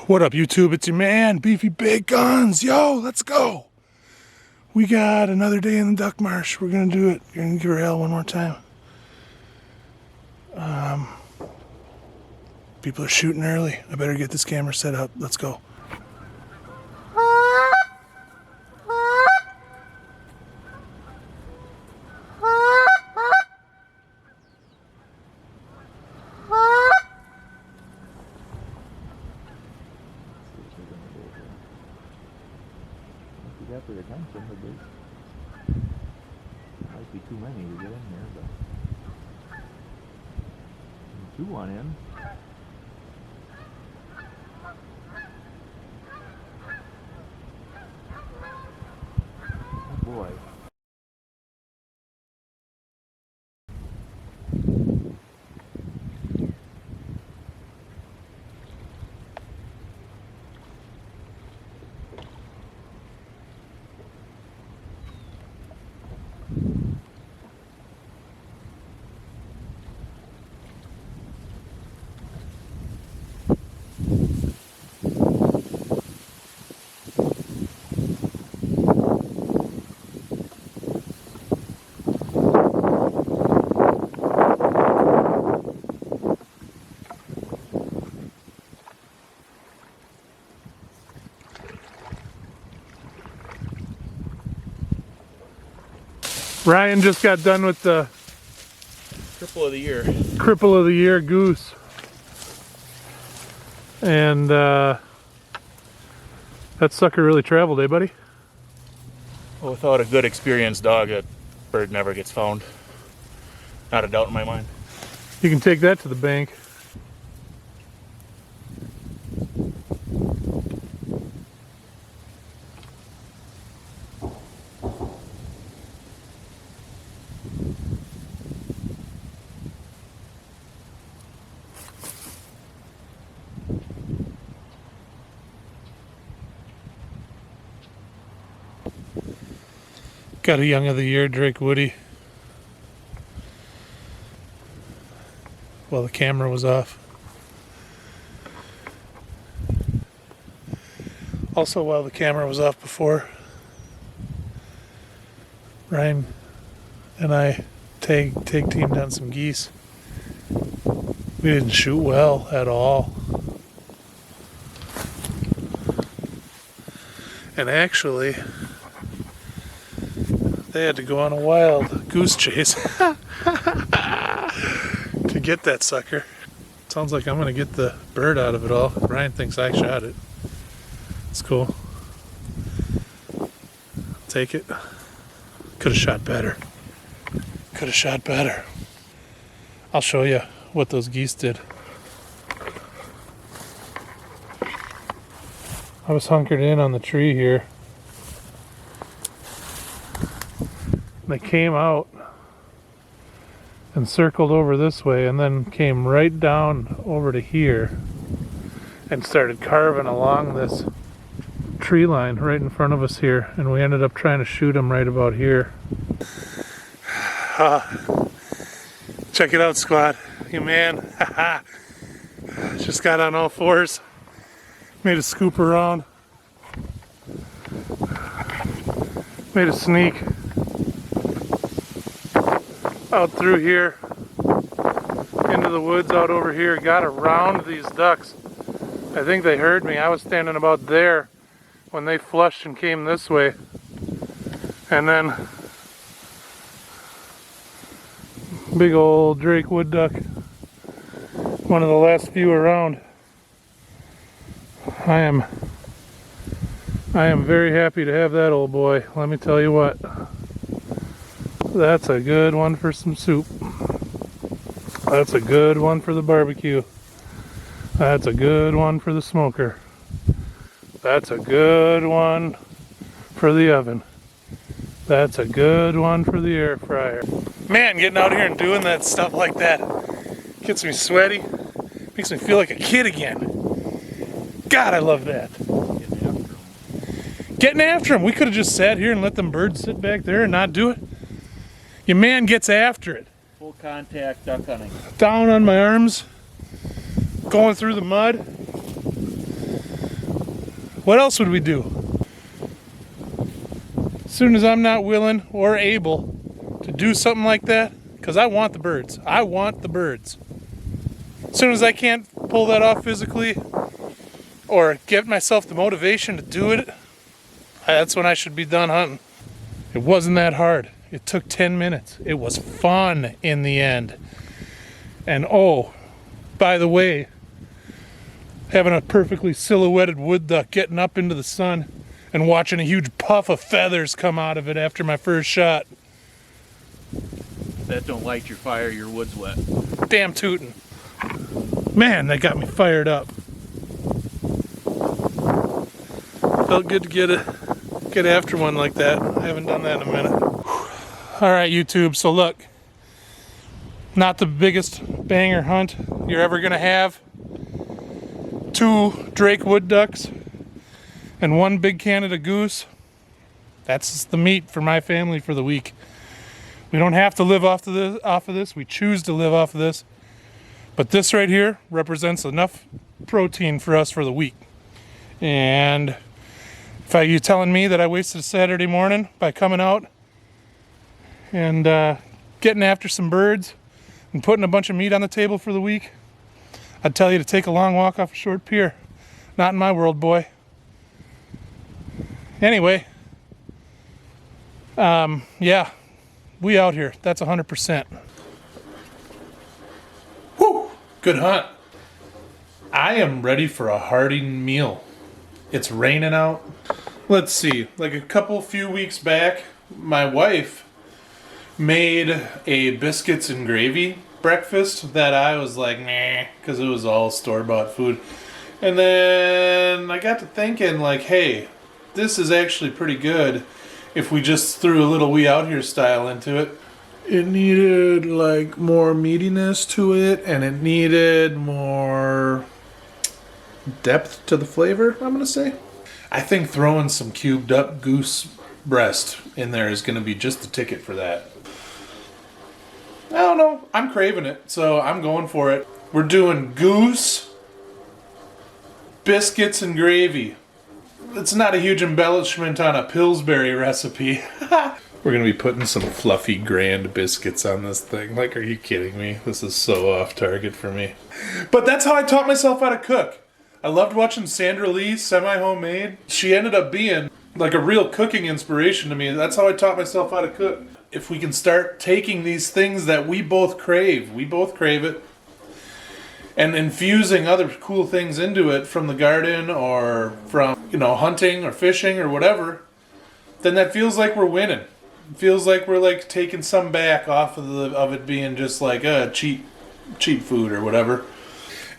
What up, YouTube? It's your man, Beefy Big Guns. Yo, let's go. We got another day in the duck marsh. We're gonna do it. We're gonna give her hell one more time. People are shooting early. I better get this camera set up. Let's go. Got their attention, but there might be too many to get in here, but two want in. Oh boy. Ryan just got done with the Cripple of the year. Cripple of the Year Goose. And that sucker really traveled, eh, buddy? Well, without a good experienced dog, that bird never gets found. Not a doubt in my mind. You can take that to the bank. Got a young of the year, Drake Woody. While the camera was off. Also, while the camera was off before, Ryan and I tag teamed on some geese. We didn't shoot well at all. And actually, they had to go on a wild goose chase to get that sucker. Sounds like I'm gonna get the bird out of it all. Ryan thinks I shot it. It's cool. Take it. Could have shot better. Could have shot better. I'll show you what those geese did. I was hunkered in on the tree here. They came out and circled over this way and then came right down over to here and started carving along this tree line right in front of us here, and we ended up trying to shoot them right about here. Check it out, squad. You man. Just got on all fours. Made a scoop around. Made a sneak out through here into the woods out over here. Got around these ducks. I think they heard me. I was standing about there when they flushed and came this way. And then big old Drake wood duck. One of the last few around. I am very happy to have that old boy. Let me tell you what. That's a good one for some soup. That's a good one for the barbecue. That's a good one for the smoker. That's a good one for the oven. That's a good one for the air fryer. Man, getting out here and doing that stuff like that gets me sweaty. Makes me feel like a kid again. God, I love that. Getting after them. We could have just sat here and let them birds sit back there and not do it. Your man gets after it. Full contact duck hunting. Down on my arms, going through the mud. What else would we do? As soon as I'm not willing or able to do something like that, because I want the birds. I want the birds. As soon as I can't pull that off physically or get myself the motivation to do it, that's when I should be done hunting. It wasn't that hard. It took 10 minutes. It was fun in the end. And oh, by the way, having a perfectly silhouetted wood duck getting up into the sun and watching a huge puff of feathers come out of it after my first shot. If that don't light your fire, your wood's wet. Damn tootin'. Man, that got me fired up. Felt good to get after one like that. I haven't done that in a minute. Alright, YouTube, so look. Not the biggest banger hunt you're ever gonna have. 2 Drake wood ducks and 1 big Canada goose. That's the meat for my family for the week. We don't have to live off of this. We choose to live off of this. But this right here represents enough protein for us for the week. And if you telling me that I wasted a Saturday morning by coming out and getting after some birds and putting a bunch of meat on the table for the week, I'd tell you to take a long walk off a short pier. Not in my world, boy. Anyway, yeah, we out here. That's 100%. Woo! Good hunt. I am ready for a hearty meal. It's raining out. Let's see, like a few weeks back, my wife made a biscuits and gravy breakfast that I was like, nah, because it was all store-bought food. And then I got to thinking, like, hey, this is actually pretty good if we just threw a little We Out Here style into it. It needed, like, more meatiness to it, and it needed more depth to the flavor, I'm going to say. I think throwing some cubed up goose breast in there is going to be just the ticket for that. I don't know. I'm craving it, so I'm going for it. We're doing goose, biscuits, and gravy. It's not a huge embellishment on a Pillsbury recipe. We're going to be putting some fluffy grand biscuits on this thing. Like, are you kidding me? This is so off target for me. But that's how I taught myself how to cook. I loved watching Sandra Lee, Semi-Homemade. She ended up being like a real cooking inspiration to me. That's how I taught myself how to cook. If we can start taking these things that we both crave it, and infusing other cool things into it from the garden or from, hunting or fishing or whatever, then that feels like we're winning. It feels like we're like taking some back off of it being just like cheap food or whatever.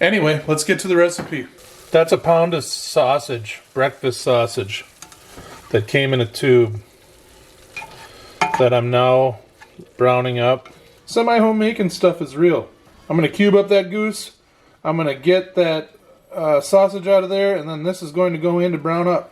Anyway, let's get to the recipe. That's a pound of sausage, breakfast sausage, that came in a tube that I'm now browning up. Semi-home making stuff is real. I'm going to cube up that goose. I'm going to get that sausage out of there, and then this is going to go in to brown up.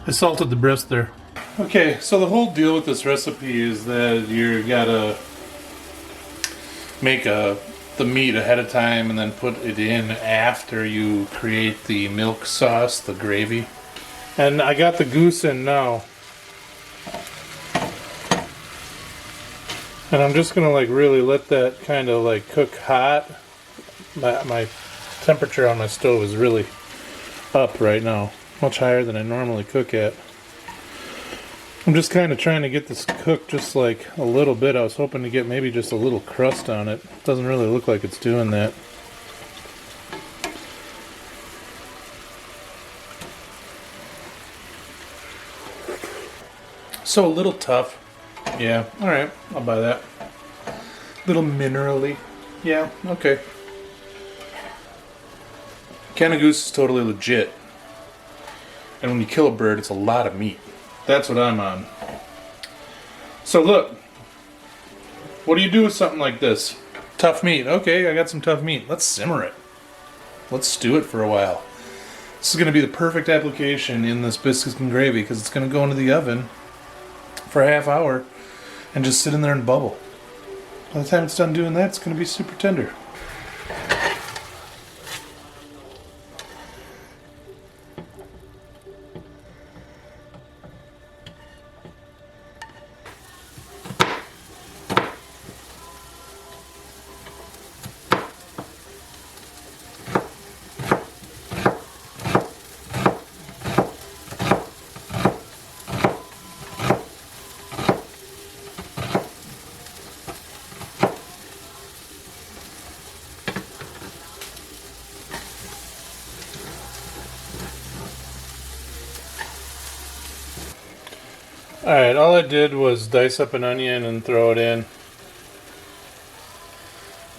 I salted the breast there. Okay, so the whole deal with this recipe is that you gotta make the meat ahead of time and then put it in after you create the milk sauce, the gravy. And I got the goose in now. And I'm just gonna like really let that kind of like cook hot. My temperature on my stove is really up right now. Much higher than I normally cook at. I'm just kind of trying to get this cooked just like a little bit. I was hoping to get maybe just a little crust on it. Doesn't really look like it's doing that. So a little tough. Yeah, alright, I'll buy that. Little minerally. Yeah, okay. Canada Goose is totally legit. And when you kill a bird, it's a lot of meat. That's what I'm on. So look, what do you do with something like this? Tough meat. Okay, I got some tough meat. Let's simmer it. Let's stew it for a while. This is going to be the perfect application in this biscuits and gravy because it's going to go into the oven for a half hour and just sit in there and bubble. By the time it's done doing that, it's going to be super tender. Alright, all I did was dice up an onion and throw it in.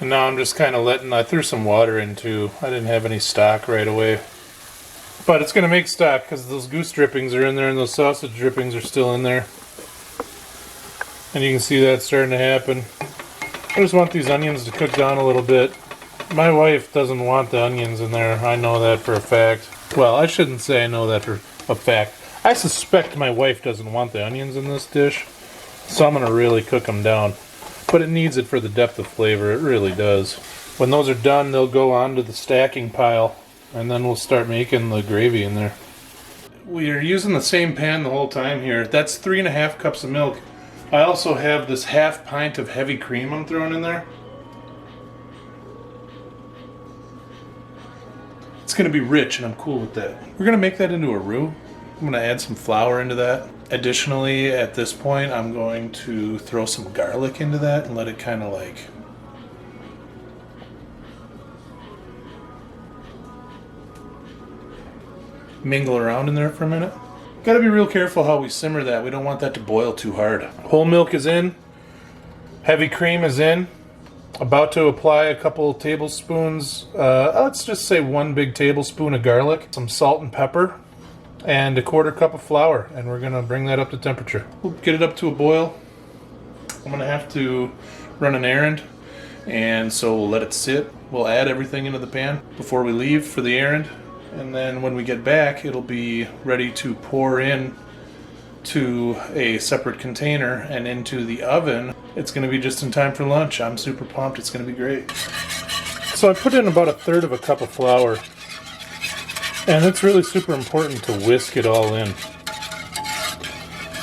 And now I'm just kind of I threw some water in too. I didn't have any stock right away. But it's going to make stock because those goose drippings are in there and those sausage drippings are still in there. And you can see that starting to happen. I just want these onions to cook down a little bit. My wife doesn't want the onions in there. I know that for a fact. Well, I shouldn't say I know that for a fact. I suspect my wife doesn't want the onions in this dish, so I'm going to really cook them down. But it needs it for the depth of flavor, it really does. When those are done, they'll go onto the stacking pile, and then we'll start making the gravy in there. We are using the same pan the whole time here. That's 3.5 cups of milk. I also have this half pint of heavy cream I'm throwing in there. It's going to be rich, and I'm cool with that. We're going to make that into a roux. I'm going to add some flour into that. Additionally, at this point, I'm going to throw some garlic into that and let it kind of like mingle around in there for a minute. Got to be real careful how we simmer that. We don't want that to boil too hard. Whole milk is in. Heavy cream is in. About to apply a couple tablespoons, let's just say 1 big tablespoon of garlic, some salt and pepper, and a 1/4 cup of flour, and we're going to bring that up to temperature. We'll get it up to a boil. I'm going to have to run an errand, and so we'll let it sit. We'll add everything into the pan before we leave for the errand, and then when we get back, it'll be ready to pour in to a separate container and into the oven. It's going to be just in time for lunch. I'm super pumped. It's going to be great. So I put in about 1/3 cup of flour. And it's really super important to whisk it all in.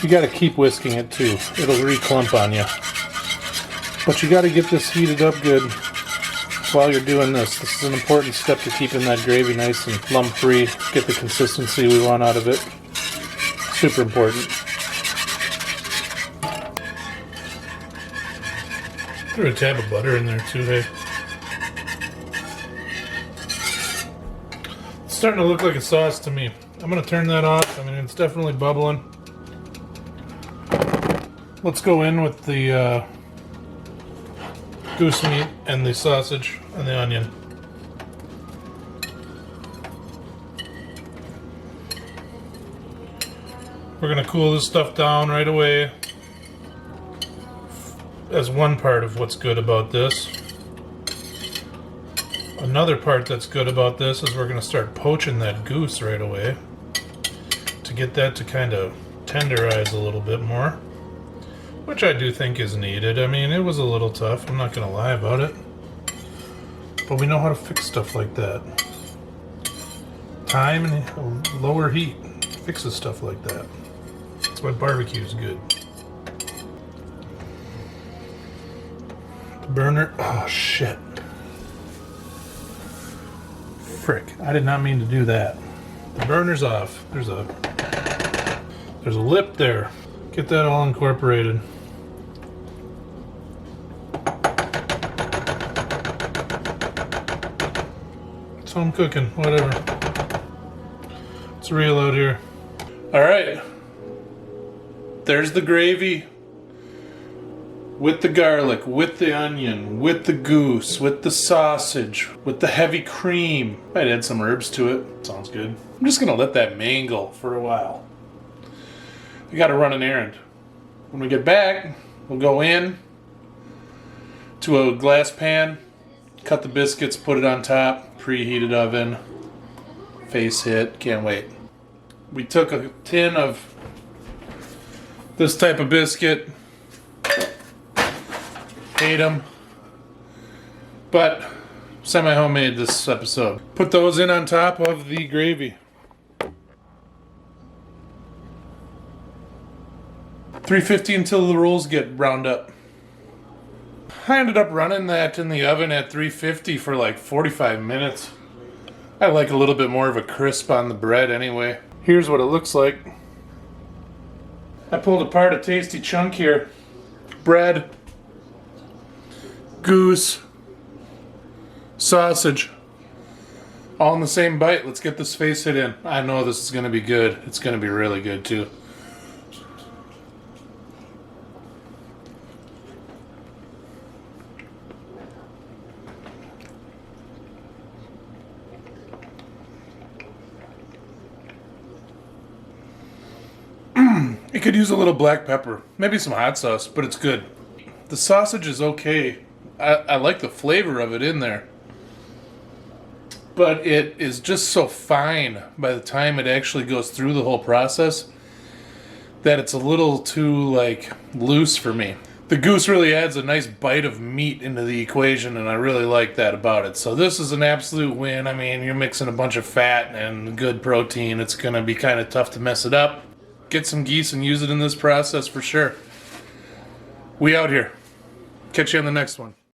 You got to keep whisking it too. It'll re-clump on you. But you got to get this heated up good while you're doing this. This is an important step to keeping that gravy nice and lump-free. Get the consistency we want out of it. Super important. Threw a tab of butter in there too, hey. It's starting to look like a sauce to me. I'm going to turn that off. I mean, it's definitely bubbling. Let's go in with the goose meat and the sausage and the onion. We're going to cool this stuff down right away. As one part of what's good about this. Another part that's good about this is we're going to start poaching that goose right away to get that to kind of tenderize a little bit more, which I do think is needed. I mean, it was a little tough, I'm not going to lie about it, but we know how to fix stuff like that. Time and lower heat fixes stuff like that. That's why barbecue is good. The burner, oh shit. Frick, I did not mean to do that. The burner's off. There's a lip there. Get that all incorporated. So I'm cooking, whatever. It's real out here. Alright. There's the gravy. With the garlic, with the onion, with the goose, with the sausage, with the heavy cream. I'd add some herbs to it. Sounds good. I'm just gonna let that mangle for a while. I gotta run an errand. When we get back, we'll go in to a glass pan, cut the biscuits, put it on top, preheated oven, face hit, can't wait. We took a tin of this type of biscuit, ate them, but semi-homemade this episode. Put those in on top of the gravy. 350 until the rolls get browned up. I ended up running that in the oven at 350 for like 45 minutes. I like a little bit more of a crisp on the bread anyway. Here's what it looks like. I pulled apart a tasty chunk here. Bread, goose, sausage, all in the same bite. Let's get this face hit in. I know this is going to be good. It's going to be really good too. It could use a little black pepper, maybe some hot sauce, but it's good. The sausage is okay. I like the flavor of it in there. But it is just so fine by the time it actually goes through the whole process that it's a little too, like, loose for me. The goose really adds a nice bite of meat into the equation, and I really like that about it. So this is an absolute win. I mean, you're mixing a bunch of fat and good protein. It's going to be kind of tough to mess it up. Get some geese and use it in this process for sure. We out here. Catch you on the next one.